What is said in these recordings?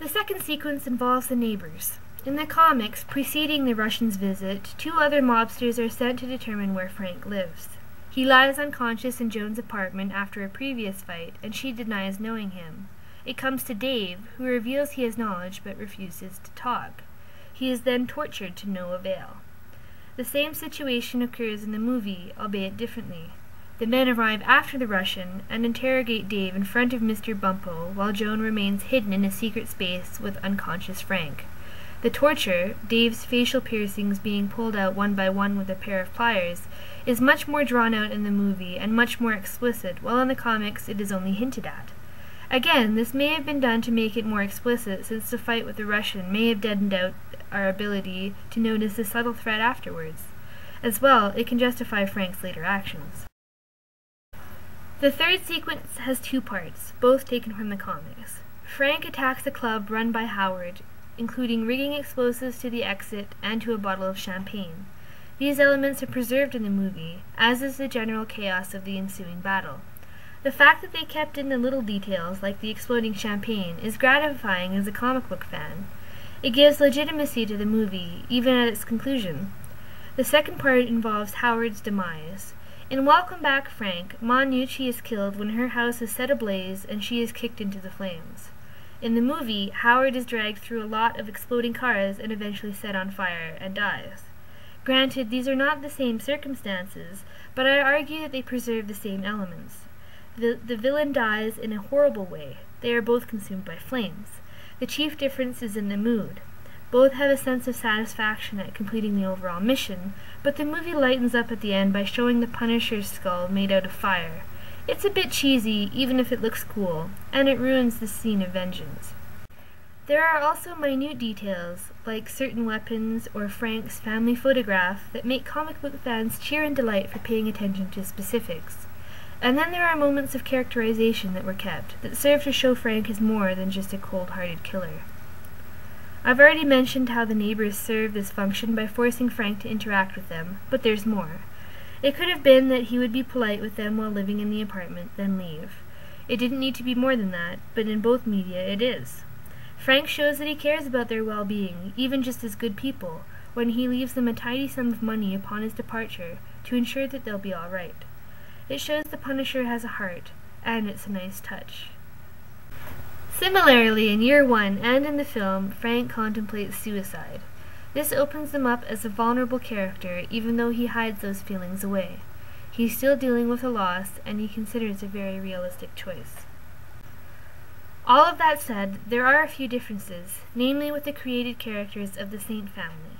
The second sequence involves the neighbors. In the comics preceding the Russians' visit, two other mobsters are sent to determine where Frank lives. He lies unconscious in Joan's apartment after a previous fight, and she denies knowing him. It comes to Dave, who reveals he has knowledge but refuses to talk. He is then tortured to no avail. The same situation occurs in the movie, albeit differently. The men arrive after the Russian and interrogate Dave in front of Mr. Bumpo, while Joan remains hidden in a secret space with unconscious Frank. The torture, Dave's facial piercings being pulled out one by one with a pair of pliers, is much more drawn out in the movie and much more explicit, while in the comics it is only hinted at. Again, this may have been done to make it more explicit, since the fight with the Russian may have deadened out our ability to notice the subtle threat afterwards. As well, it can justify Frank's later actions. The third sequence has two parts, both taken from the comics. Frank attacks a club run by Howard, including rigging explosives to the exit and to a bottle of champagne. These elements are preserved in the movie, as is the general chaos of the ensuing battle. The fact that they kept in the little details, like the exploding champagne, is gratifying as a comic book fan. It gives legitimacy to the movie, even at its conclusion. The second part involves Howard's demise. In Welcome Back, Frank, Ma Nucci is killed when her house is set ablaze and she is kicked into the flames. In the movie, Howard is dragged through a lot of exploding cars and eventually set on fire and dies. Granted, these are not the same circumstances, but I argue that they preserve the same elements. The villain dies in a horrible way. They are both consumed by flames. The chief difference is in the mood. Both have a sense of satisfaction at completing the overall mission, but the movie lightens up at the end by showing the Punisher's skull made out of fire. It's a bit cheesy, even if it looks cool, and it ruins the scene of vengeance. There are also minute details, like certain weapons or Frank's family photograph, that make comic book fans cheer and delight for paying attention to specifics. And then there are moments of characterization that were kept, that serve to show Frank is more than just a cold-hearted killer. I've already mentioned how the neighbors serve this function by forcing Frank to interact with them, but there's more. It could have been that he would be polite with them while living in the apartment, then leave. It didn't need to be more than that, but in both media it is. Frank shows that he cares about their well-being, even just as good people, when he leaves them a tidy sum of money upon his departure to ensure that they'll be all right. It shows the Punisher has a heart, and it's a nice touch. Similarly, in Year One and in the film, Frank contemplates suicide. This opens him up as a vulnerable character, even though he hides those feelings away. He's still dealing with a loss, and he considers a very realistic choice. All of that said, there are a few differences, namely with the created characters of the Saint family.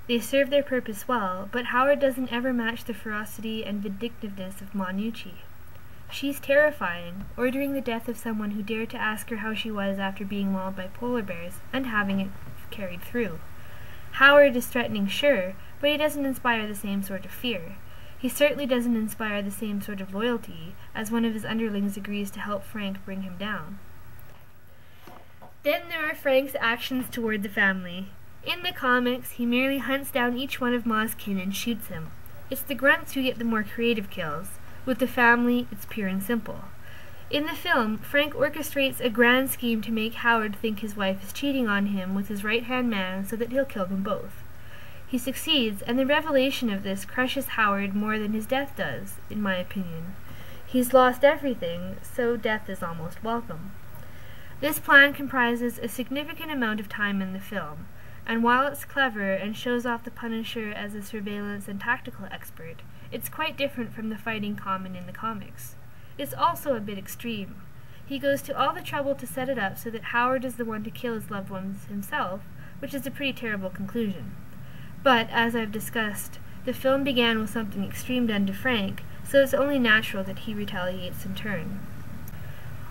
They serve their purpose well, but Howard doesn't ever match the ferocity and vindictiveness of Ma Nucci. She's terrifying, ordering the death of someone who dared to ask her how she was after being mauled by polar bears, and having it carried through. Howard is threatening, sure, but he doesn't inspire the same sort of fear. He certainly doesn't inspire the same sort of loyalty, as one of his underlings agrees to help Frank bring him down. Then there are Frank's actions toward the family. In the comics, he merely hunts down each one of Ma's kin and shoots him. It's the grunts who get the more creative kills. With the family, it's pure and simple. In the film, Frank orchestrates a grand scheme to make Howard think his wife is cheating on him with his right-hand man so that he'll kill them both. He succeeds, and the revelation of this crushes Howard more than his death does, in my opinion. He's lost everything, so death is almost welcome. This plan comprises a significant amount of time in the film, and while it's clever and shows off the Punisher as a surveillance and tactical expert, it's quite different from the fighting common in the comics. It's also a bit extreme. He goes to all the trouble to set it up so that Howard is the one to kill his loved ones himself, which is a pretty terrible conclusion. But, as I've discussed, the film began with something extreme done to Frank, so it's only natural that he retaliates in turn.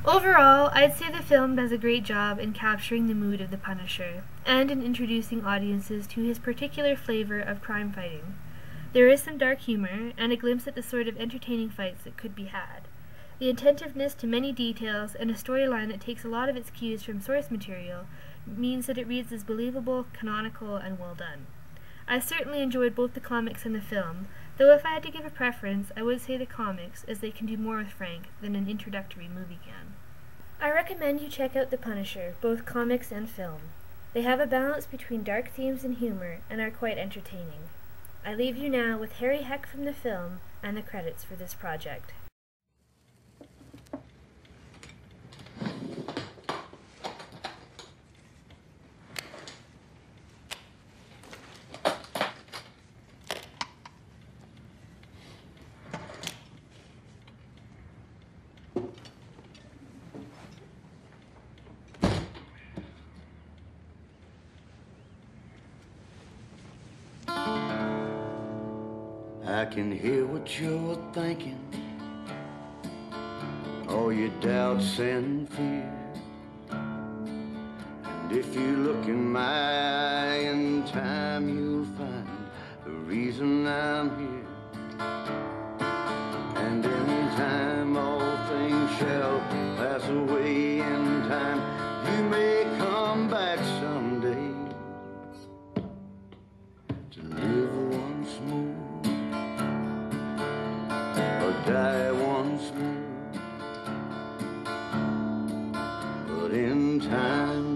Overall, I'd say the film does a great job in capturing the mood of the Punisher, and in introducing audiences to his particular flavor of crime fighting. There is some dark humor, and a glimpse at the sort of entertaining fights that could be had. The attentiveness to many details and a storyline that takes a lot of its cues from source material means that it reads as believable, canonical, and well done. I certainly enjoyed both the comics and the film, though if I had to give a preference, I would say the comics, as they can do more with Frank than an introductory movie can. I recommend you check out The Punisher, both comics and film. They have a balance between dark themes and humor and are quite entertaining. I leave you now with Harry Heck from the film and the credits for this project. I can hear what you're thinking, all your doubts and fear. And if you look in my eye in time, you'll find the reason I'm here. And in time all things shall pass away. In time you may come back someday to live once more, die once more. But in time